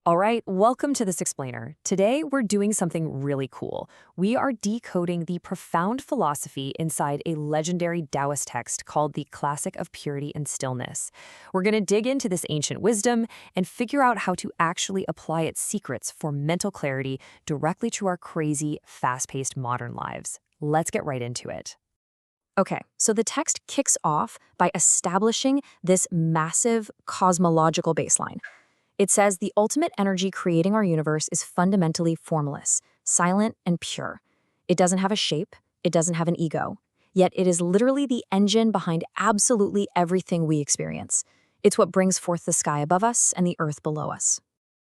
All right, welcome to this explainer. Today, we're doing something really cool. We are decoding the profound philosophy inside a legendary Taoist text called the Classic of Purity and Stillness. We're going to dig into this ancient wisdom and figure out how to actually apply its secrets for mental clarity directly to our crazy, fast-paced modern lives. Let's get right into it. Okay, so the text kicks off by establishing this massive cosmological baseline. It says the ultimate energy creating our universe is fundamentally formless, silent, and pure. It doesn't have a shape, it doesn't have an ego, yet it is literally the engine behind absolutely everything we experience. It's what brings forth the sky above us and the earth below us.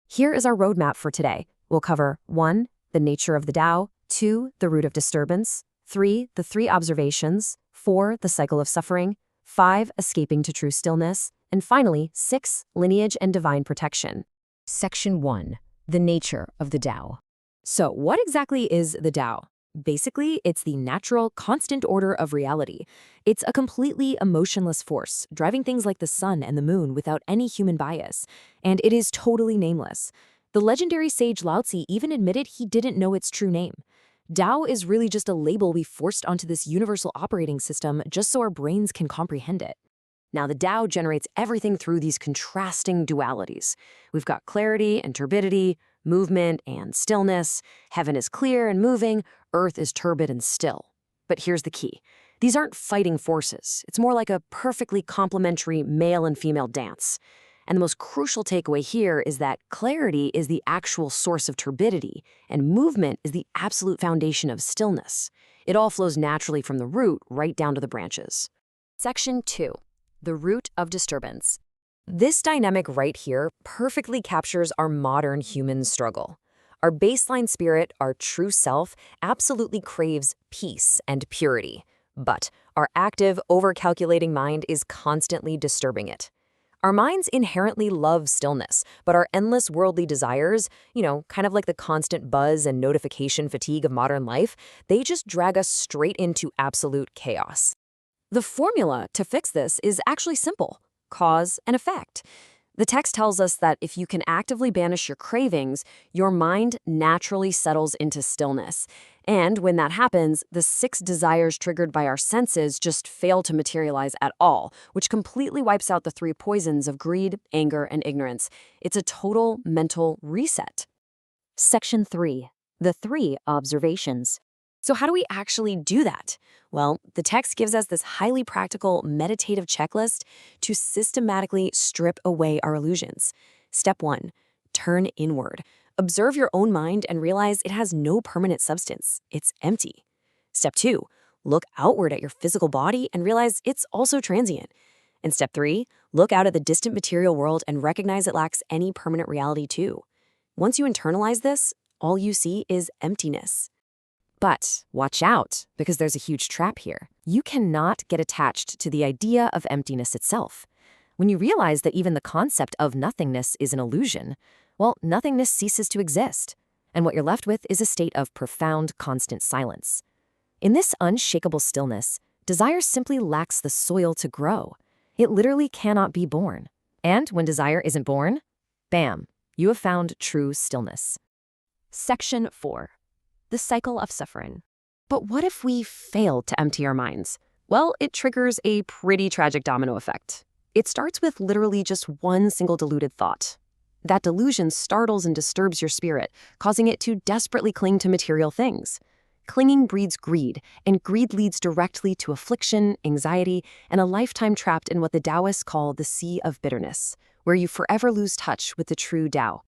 Here is our roadmap for today. We'll cover 1. The nature of the Tao, 2. The root of disturbance, 3. The three observations, 4. The cycle of suffering, 5. Escaping to true stillness, and finally, 6. Lineage and divine protection. Section 1. The nature of the Tao. So what exactly is the Tao? Basically, it's the natural, constant order of reality. It's a completely emotionless force, driving things like the sun and the moon without any human bias. And it is totally nameless. The legendary sage Lao Tzu even admitted he didn't know its true name. Tao is really just a label we forced onto this universal operating system just so our brains can comprehend it. Now, the Tao generates everything through these contrasting dualities. We've got clarity and turbidity, movement and stillness. Heaven is clear and moving, earth is turbid and still. But here's the key. These aren't fighting forces. It's more like a perfectly complementary male and female dance. And the most crucial takeaway here is that clarity is the actual source of turbidity, and movement is the absolute foundation of stillness. It all flows naturally from the root right down to the branches. Section 2. The root of disturbance. This dynamic right here perfectly captures our modern human struggle. Our baseline spirit, our true self, absolutely craves peace and purity. But our active, over-calculating mind is constantly disturbing it. Our minds inherently love stillness, but our endless worldly desires, kind of like the constant buzz and notification fatigue of modern life, they just drag us straight into absolute chaos. The formula to fix this is actually simple: cause and effect. The text tells us that if you can actively banish your cravings, your mind naturally settles into stillness. And when that happens, the 6 desires triggered by our senses just fail to materialize at all, which completely wipes out the 3 poisons of greed, anger, and ignorance. It's a total mental reset. Section 3. The 3 observations. So how do we actually do that? Well, the text gives us this highly practical meditative checklist to systematically strip away our illusions. Step 1. Turn inward. Observe your own mind and realize it has no permanent substance. It's empty. Step 2. Look outward at your physical body and realize it's also transient. And step 3. Look out at the distant material world and recognize it lacks any permanent reality too. Once you internalize this, all you see is emptiness. But watch out, because there's a huge trap here. You cannot get attached to the idea of emptiness itself. When you realize that even the concept of nothingness is an illusion, well, nothingness ceases to exist, and what you're left with is a state of profound, constant silence. In this unshakable stillness, desire simply lacks the soil to grow. It literally cannot be born. And when desire isn't born, bam, you have found true stillness. Section 4. The cycle of suffering. But what if we fail to empty our minds? Well, it triggers a pretty tragic domino effect. It starts with literally just one single deluded thought. That delusion startles and disturbs your spirit, causing it to desperately cling to material things. Clinging breeds greed, and greed leads directly to affliction, anxiety, and a lifetime trapped in what the Taoists call the sea of bitterness, where you forever lose touch with the true Tao.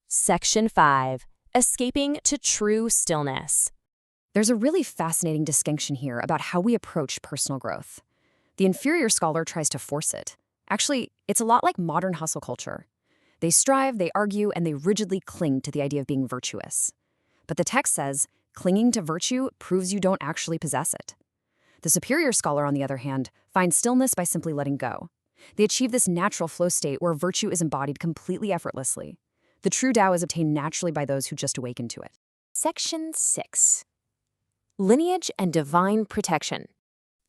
Section 5. Escaping to true stillness. There's a really fascinating distinction here about how we approach personal growth. The inferior scholar tries to force it. Actually, it's a lot like modern hustle culture. They strive, they argue, and they rigidly cling to the idea of being virtuous. But the text says, clinging to virtue proves you don't actually possess it. The superior scholar, on the other hand, finds stillness by simply letting go. They achieve this natural flow state where virtue is embodied completely effortlessly. The true Tao is obtained naturally by those who just awaken to it. Section 6. Lineage and divine protection.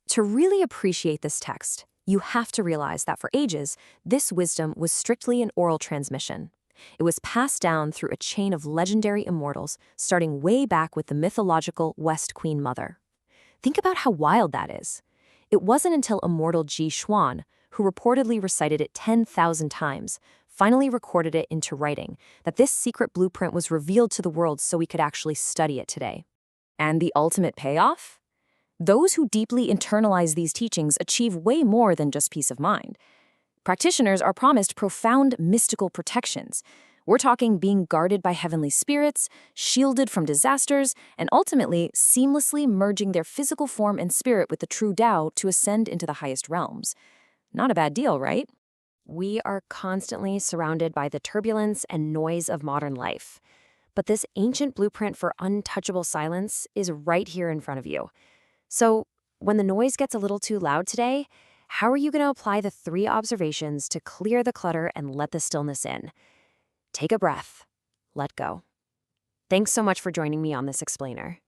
To really appreciate this text, you have to realize that for ages, this wisdom was strictly an oral transmission. It was passed down through a chain of legendary immortals, starting way back with the mythological West Queen Mother. Think about how wild that is. It wasn't until immortal Ji Xuan, who reportedly recited it 10,000 times, finally recorded it into writing, that this secret blueprint was revealed to the world so we could actually study it today. And the ultimate payoff? Those who deeply internalize these teachings achieve way more than just peace of mind. Practitioners are promised profound mystical protections. We're talking being guarded by heavenly spirits, shielded from disasters, and ultimately seamlessly merging their physical form and spirit with the true Tao to ascend into the highest realms. Not a bad deal, right? We are constantly surrounded by the turbulence and noise of modern life. But this ancient blueprint for untouchable silence is right here in front of you. So, when the noise gets a little too loud today, how are you going to apply the 3 observations to clear the clutter and let the stillness in? Take a breath. Let go. Thanks so much for joining me on this explainer.